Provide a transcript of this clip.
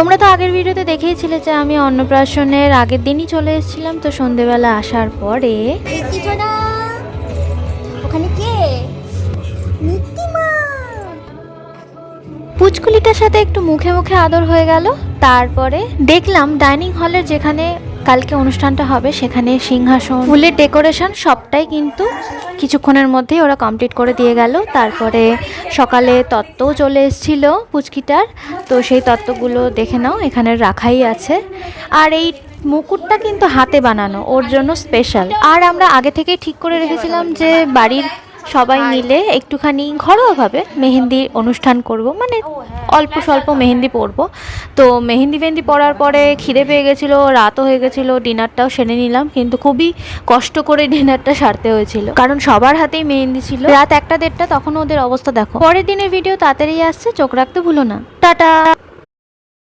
তোমরা তো আগের ভিডিওতে দেখেইছিলে যে আমি অন্নপ্রাশনের আগের দিনই চলে এসেছিলাম। তো সন্ধেবেলা আসার পরে ওখানে কে? পুচকুলিটার সাথে একটু মুখে মুখে আদর হয়ে গেল। তারপরে দেখলাম ডাইনিং হলের যেখানে কালকে অনুষ্ঠানটা হবে সেখানে সিংহাসন, ফুলের ডেকোরেশন সবটাই কিন্তু কিছুক্ষণের মধ্যেই ওরা কমপ্লিট করে দিয়ে গেল। তারপরে সকালে তত্ত্বও চলে এসেছিল পুচকিটার, তো সেই তত্ত্বগুলো দেখে নাও এখানে রাখাই আছে। আর এই মুকুটটা কিন্তু হাতে বানানো, ওর জন্য স্পেশাল। আর আমরা আগে থেকেই ঠিক করে রেখেছিলাম যে বাড়ির সবাই মিলে একটুখানি ঘরোয়াভাবে মেহেন্দি অনুষ্ঠান করব, মানে অল্প স্বল্প মেহেন্দি পরবো। তো মেহেন্দি পরার পরে খিদে পেয়ে গেছিলো, রাতও হয়ে গেছিলো, ডিনারটাও সেরে নিলাম। কিন্তু খুবই কষ্ট করে ডিনারটা সারতে হয়েছিল, কারণ সবার হাতেই মেহেন্দি ছিল। রাত 1টা 1:30 তখন ওদের অবস্থা দেখো। পরের দিনের ভিডিও তাড়াতাড়ি আসছে, চোখ রাখতে ভুলো না। টাটা।